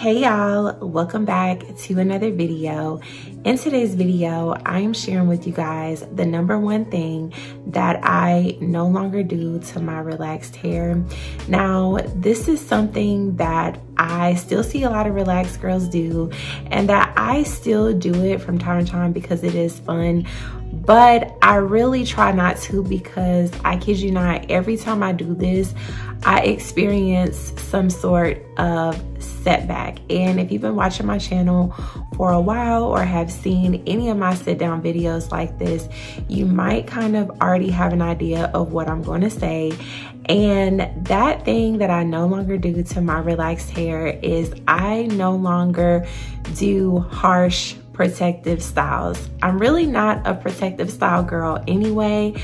Hey y'all, welcome back to another video. In today's video, I'm sharing with you guys the #1 thing that I no longer do to my relaxed hair. Now, this is something that I still see a lot of relaxed girls do, and that I still do it from time to time because it is fun. But I really try not to, because I kid you not, every time I do this, I experience some sort of setback. And if you've been watching my channel for a while or have seen any of my sit down videos like this, you might kind of already have an idea of what I'm going to say. And that thing that I no longer do to my relaxed hair is I no longer do harsh protective styles. I'm really not a protective style girl anyway.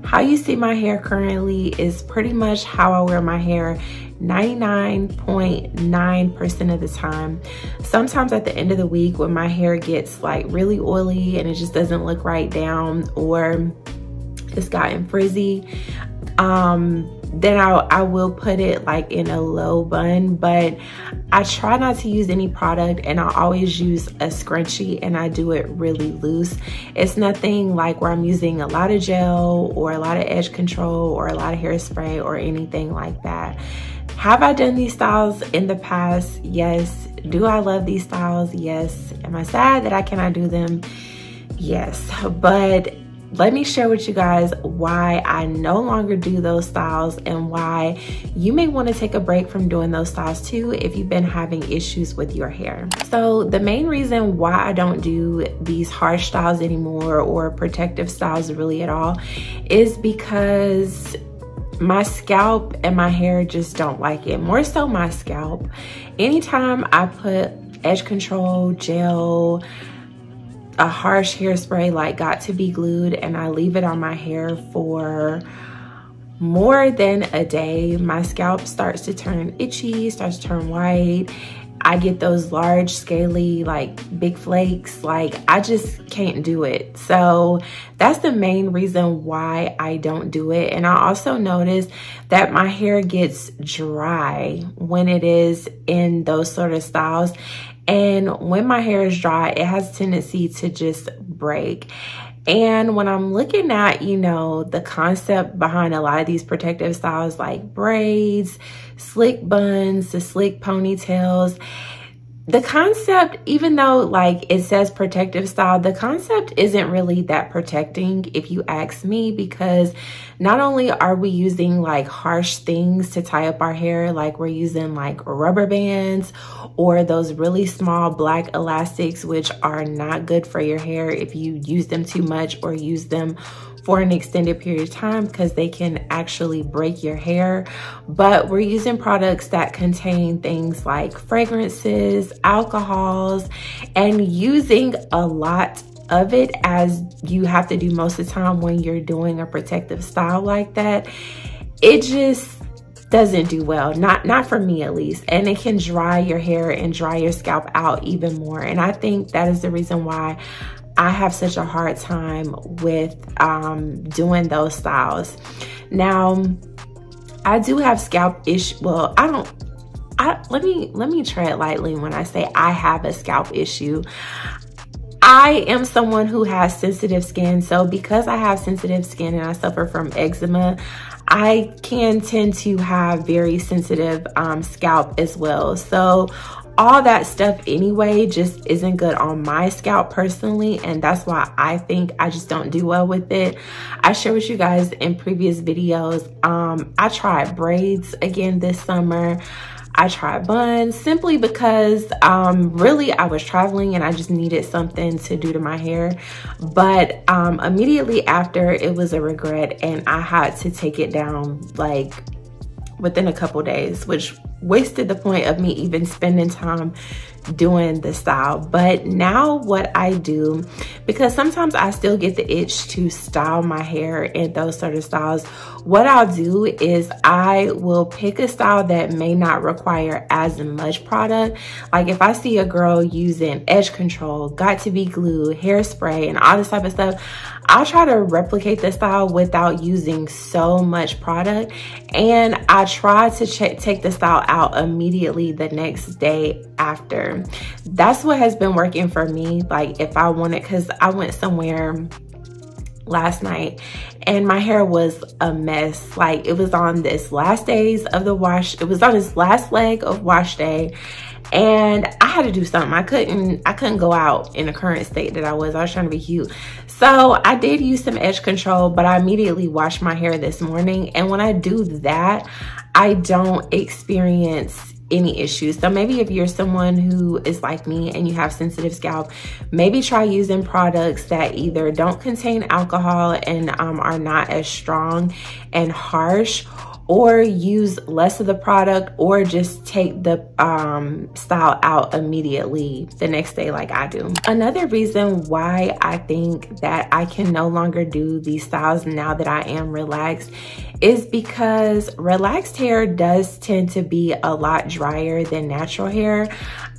How you see my hair currently is pretty much how I wear my hair 99.9% of the time. Sometimes at the end of the week when my hair gets like really oily and it just doesn't look right down, or it's gotten frizzy, then I will put it like in a low bun, but I try not to use any product, and I always use a scrunchie, and I do it really loose. It's nothing like where I'm using a lot of gel or a lot of edge control or a lot of hairspray or anything like that. Have I done these styles in the past? Yes. Do I love these styles? Yes. Am I sad that I cannot do them? Yes. But let me share with you guys why I no longer do those styles, and why you may want to take a break from doing those styles too if you've been having issues with your hair. So the main reason why I don't do these harsh styles anymore, or protective styles really at all, is because my scalp and my hair just don't like it. More so my scalp. Anytime I put edge control, gel, a harsh hairspray like Got to Be Glued, and I leave it on my hair for more than a day, my scalp starts to turn itchy, starts to turn white. I get those large scaly like big flakes. Like, I just can't do it. So that's the main reason why I don't do it. And I also notice that my hair gets dry when it is in those sort of styles. And when my hair is dry, it has a tendency to just break. And when I'm looking at, you know, the concept behind a lot of these protective styles like braids, slick buns, the slick ponytails, the concept, even though like it says protective style, the concept isn't really that protecting if you ask me, because not only are we using like harsh things to tie up our hair, like we're using like rubber bands or those really small black elastics, which are not good for your hair if you use them too much or use them for an extended period of time, because they can actually break your hair. But we're using products that contain things like fragrances, alcohols, and using a lot of it, as you have to do most of the time when you're doing a protective style like that. It just doesn't do well, not for me at least, and it can dry your hair and dry your scalp out even more. And I think that is the reason why I have such a hard time with doing those styles. Now, I do have scalp issue. Well, let me tread lightly when I say I have a scalp issue. I am someone who has sensitive skin. So because I have sensitive skin and I suffer from eczema, I can tend to have very sensitive scalp as well. So all that stuff anyway just isn't good on my scalp personally, and that's why I think I just don't do well with it. I shared with you guys in previous videos, I tried braids again this summer. I tried buns simply because really I was traveling and I just needed something to do to my hair. But immediately after, it was a regret, and I had to take it down like within a couple days, which wasted the point of me even spending time doing the style. But now what I do, because sometimes I still get the itch to style my hair in those sort of styles, what I'll do is I will pick a style that may not require as much product. Like if I see a girl using edge control, got to be glue, hairspray, and all this type of stuff, I'll try to replicate the style without using so much product. And I try to take the style out immediately the next day after. That's what has been working for me. Like if I wanted, because I went somewhere last night and my hair was a mess. Like it was on this last days of the wash. It was on this last leg of wash day. And I had to do something. I couldn't go out in the current state that I was. I was trying to be cute. So I did use some edge control, but I immediately washed my hair this morning. And when I do that, I don't experience any issues. So maybe if you're someone who is like me and you have sensitive scalp, maybe try using products that either don't contain alcohol and are not as strong and harsh, or use less of the product, or just take the style out immediately the next day like I do. Another reason why I think that I can no longer do these styles now that I am relaxed is because relaxed hair does tend to be a lot drier than natural hair.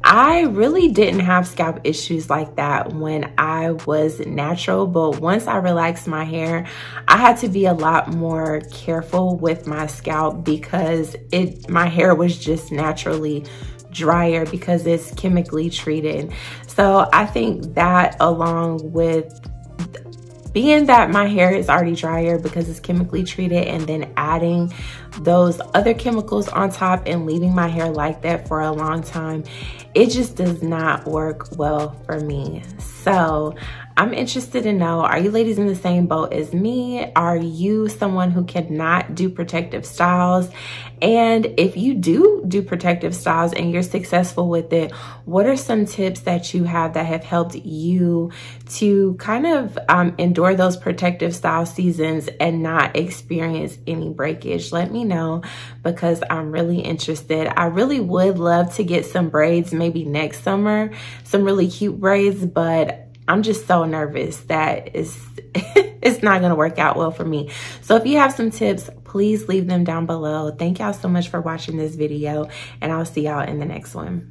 I really didn't have scalp issues like that when I was natural, but once I relaxed my hair, I had to be a lot more careful with my scalp because my hair was just naturally drier because it's chemically treated. So I think that, along with being that my hair is already drier because it's chemically treated, and then adding those other chemicals on top and leaving my hair like that for a long time, it just does not work well for me. So I'm interested to know, are you ladies in the same boat as me? Are you someone who cannot do protective styles? And if you do protective styles and you're successful with it, what are some tips that you have that have helped you to kind of endure those protective style seasons and not experience any breakage? Let me know, because I'm really interested. I really would love to get some braids maybe next summer, some really cute braids, but I'm just so nervous that it's not gonna work out well for me. So if you have some tips, please leave them down below. Thank y'all so much for watching this video, and I'll see y'all in the next one.